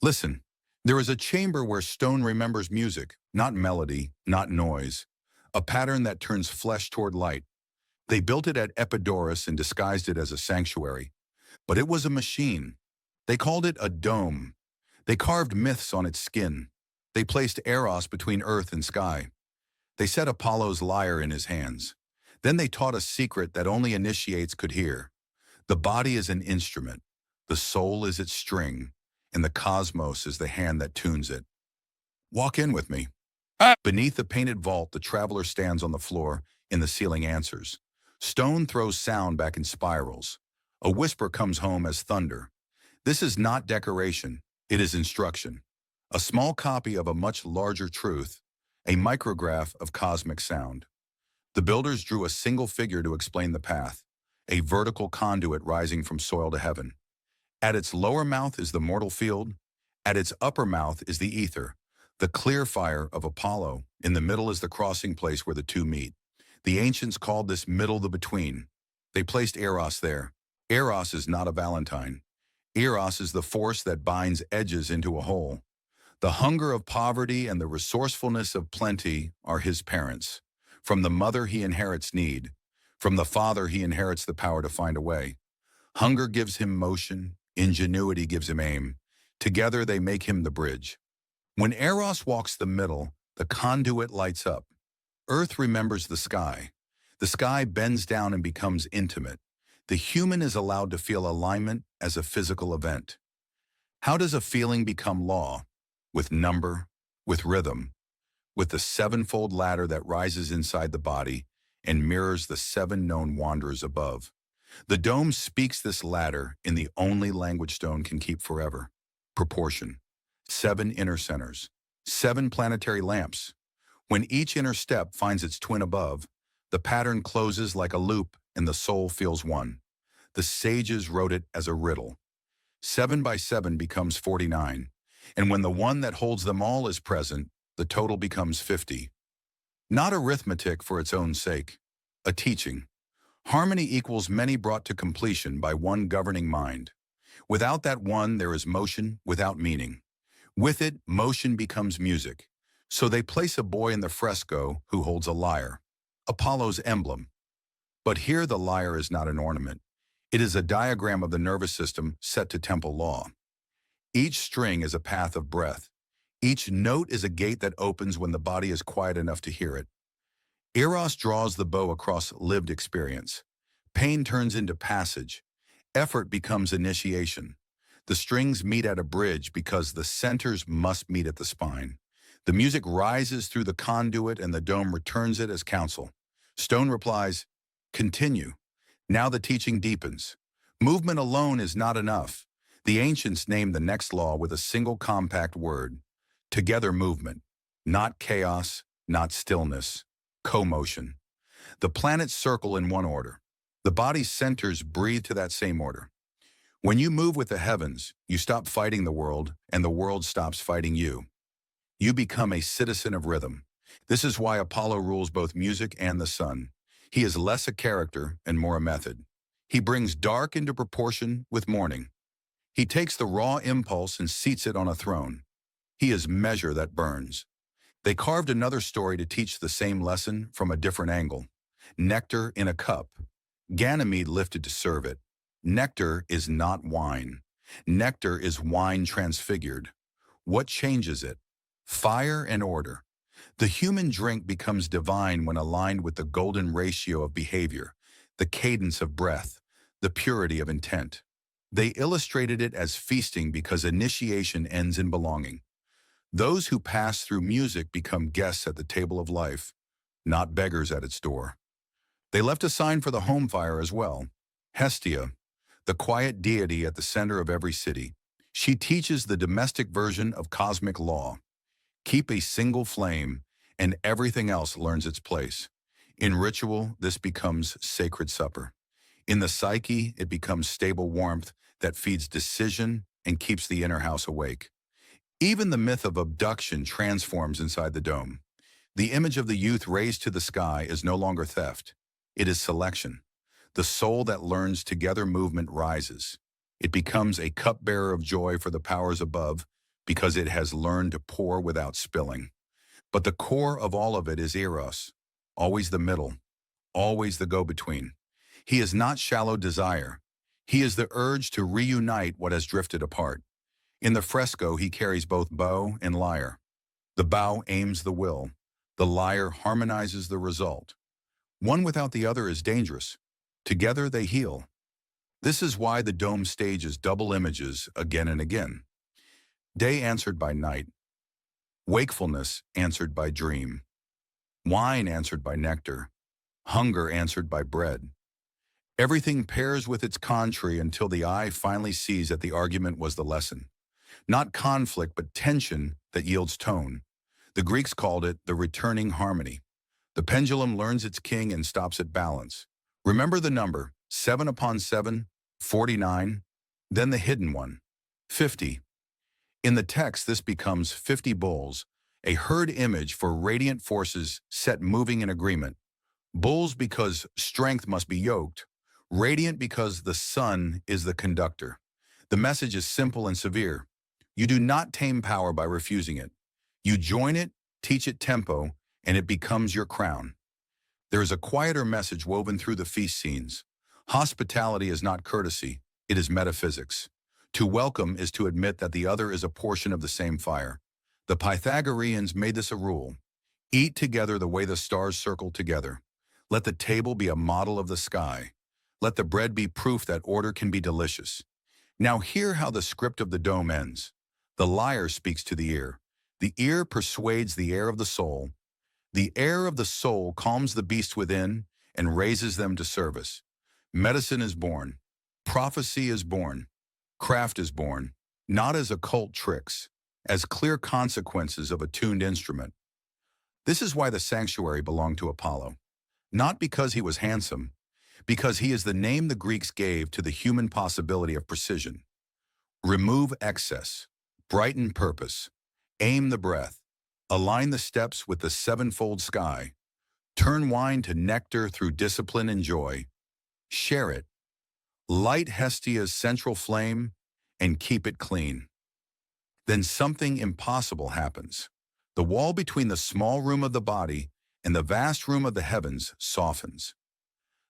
Listen, there is a chamber where stone remembers music, not melody, not noise, a pattern that turns flesh toward light. They built it at Epidaurus and disguised it as a sanctuary, but it was a machine. They called it a dome. They carved myths on its skin. They placed Eros between earth and sky. They set Apollo's lyre in his hands. Then they taught a secret that only initiates could hear. The body is an instrument, the soul is its string, and the cosmos is the hand that tunes it. Walk in with me. Beneath the painted vault, the traveler stands on the floor, in the ceiling answers. Stone throws sound back in spirals. A whisper comes home as thunder. This is not decoration, it is instruction. A small copy of a much larger truth, a micrograph of cosmic sound. The builders drew a single figure to explain the path, a vertical conduit rising from soil to heaven. At its lower mouth is the mortal field, at its upper mouth is the ether, the clear fire of Apollo. In the middle is the crossing place where the two meet. The ancients called this middle the between. They placed Eros there. Eros is not a Valentine. Eros is the force that binds edges into a whole. The hunger of poverty and the resourcefulness of plenty are his parents. From the mother he inherits need. From the father he inherits the power to find a way. Hunger gives him motion, ingenuity gives him aim. Together they make him the bridge. When Eros walks the middle, the conduit lights up. Earth remembers the sky. The sky bends down and becomes intimate. The human is allowed to feel alignment as a physical event. How does a feeling become law? With number, with rhythm, with the sevenfold ladder that rises inside the body and mirrors the seven known wanderers above. The dome speaks this ladder in the only language stone can keep forever. Proportion. 7 inner centers. 7 planetary lamps. When each inner step finds its twin above, the pattern closes like a loop and the soul feels one. The sages wrote it as a riddle. 7 by 7 becomes 49, and when the one that holds them all is present, the total becomes 50. Not arithmetic for its own sake, a teaching. Harmony equals many brought to completion by one governing mind. Without that one, there is motion without meaning. With it, motion becomes music. So they place a boy in the fresco who holds a lyre, Apollo's emblem. But here the lyre is not an ornament. It is a diagram of the nervous system set to temple law. Each string is a path of breath. Each note is a gate that opens when the body is quiet enough to hear it. Eros draws the bow across lived experience. Pain turns into passage. Effort becomes initiation. The strings meet at a bridge because the centers must meet at the spine. The music rises through the conduit and the dome returns it as counsel. Stone replies, continue. Now the teaching deepens. Movement alone is not enough. The ancients named the next law with a single compact word. Together movement. Not chaos, not stillness. Co-motion. The planets circle in one order. The body's centers breathe to that same order. When you move with the heavens, you stop fighting the world and the world stops fighting you. You become a citizen of rhythm. This is why Apollo rules both music and the sun. He is less a character and more a method. He brings dark into proportion with morning. He takes the raw impulse and seats it on a throne. He is measure that burns. They carved another story to teach the same lesson from a different angle. Nectar in a cup. Ganymede lifted to serve it. Nectar is not wine. Nectar is wine transfigured. What changes it? Fire and order. The human drink becomes divine when aligned with the golden ratio of behavior, the cadence of breath, the purity of intent. They illustrated it as feasting because initiation ends in belonging. Those who pass through music become guests at the table of life, not beggars at its door. They left a sign for the home fire as well. Hestia, the quiet deity at the center of every city. She teaches the domestic version of cosmic law. Keep a single flame, and everything else learns its place. In ritual, this becomes sacred supper. In the psyche, it becomes stable warmth that feeds decision and keeps the inner house awake. Even the myth of abduction transforms inside the dome. The image of the youth raised to the sky is no longer theft. It is selection. The soul that learns together movement rises. It becomes a cupbearer of joy for the powers above, because it has learned to pour without spilling. But the core of all of it is Eros, always the middle, always the go-between. He is not shallow desire. He is the urge to reunite what has drifted apart. In the fresco, he carries both bow and lyre. The bow aims the will. The lyre harmonizes the result. One without the other is dangerous. Together they heal. This is why the dome stages double images again and again. Day answered by night. Wakefulness answered by dream. Wine answered by nectar. Hunger answered by bread. Everything pairs with its contrary until the eye finally sees that the argument was the lesson. Not conflict, but tension that yields tone. The Greeks called it the returning harmony. The pendulum learns its king and stops at balance. Remember the number, 7 upon 7, 49, then the hidden one, 50. In the text, this becomes 50 bulls, a herd image for radiant forces set moving in agreement. Bulls because strength must be yoked, radiant because the sun is the conductor. The message is simple and severe. You do not tame power by refusing it. You join it, teach it tempo, and it becomes your crown. There is a quieter message woven through the feast scenes. Hospitality is not courtesy, it is metaphysics. To welcome is to admit that the other is a portion of the same fire. The Pythagoreans made this a rule. Eat together the way the stars circle together. Let the table be a model of the sky. Let the bread be proof that order can be delicious. Now hear how the script of the dome ends. The lyre speaks to the ear. The ear persuades the air of the soul. The air of the soul calms the beasts within and raises them to service. Medicine is born. Prophecy is born. Craft is born, not as occult tricks, as clear consequences of a tuned instrument. This is why the sanctuary belonged to Apollo. Not because he was handsome, because he is the name the Greeks gave to the human possibility of precision. Remove excess, brighten purpose, aim the breath, align the steps with the sevenfold sky, turn wine to nectar through discipline and joy, share it, light Hestia's central flame, and keep it clean. Then something impossible happens. The wall between the small room of the body and the vast room of the heavens softens.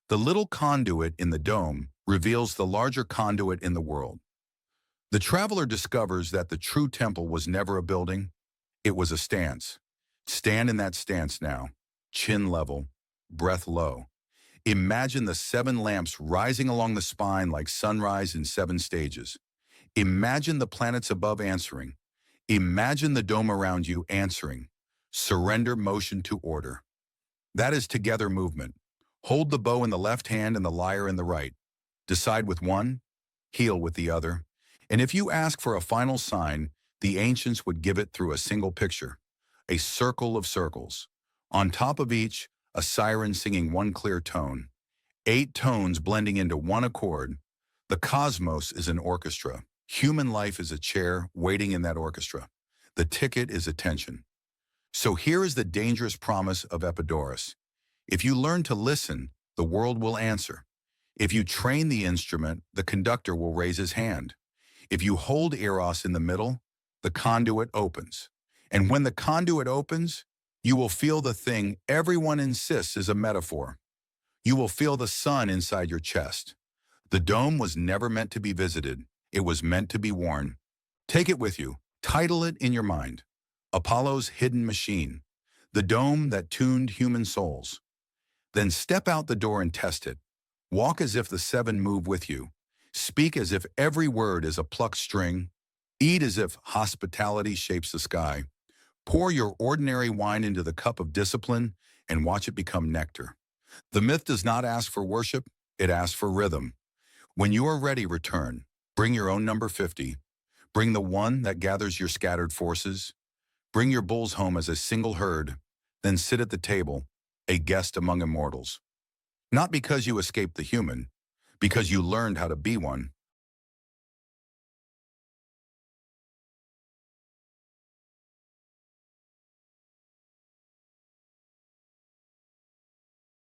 The little conduit in the dome reveals the larger conduit in the world. The traveler discovers that the true temple was never a building, it was a stance. Stand in that stance now, chin level, breath low. Imagine the 7 lamps rising along the spine like sunrise in 7 stages. Imagine the planets above answering. Imagine the dome around you answering. Surrender motion to order. That is together movement. Hold the bow in the left hand and the lyre in the right. Decide with one, heal with the other. And if you ask for a final sign, the ancients would give it through a single picture, a circle of circles. On top of each, a siren singing one clear tone. 8 tones blending into one accord. The cosmos is an orchestra. Human life is a chair waiting in that orchestra. The ticket is attention. So here is the dangerous promise of Epidaurus. If you learn to listen, the world will answer. If you train the instrument, the conductor will raise his hand. If you hold Eros in the middle, the conduit opens. And when the conduit opens, you will feel the thing everyone insists is a metaphor. You will feel the sun inside your chest. The dome was never meant to be visited. It was meant to be worn. Take it with you. Title it in your mind. Apollo's hidden machine. The dome that tuned human souls. Then step out the door and test it. Walk as if the 7 move with you. Speak as if every word is a plucked string. Eat as if hospitality shapes the sky. Pour your ordinary wine into the cup of discipline and watch it become nectar. The myth does not ask for worship, it asks for rhythm. When you are ready, return. Bring your own number 50. Bring the one that gathers your scattered forces. Bring your bulls home as a single herd, then sit at the table, a guest among immortals. Not because you escaped the human, because you learned how to be one.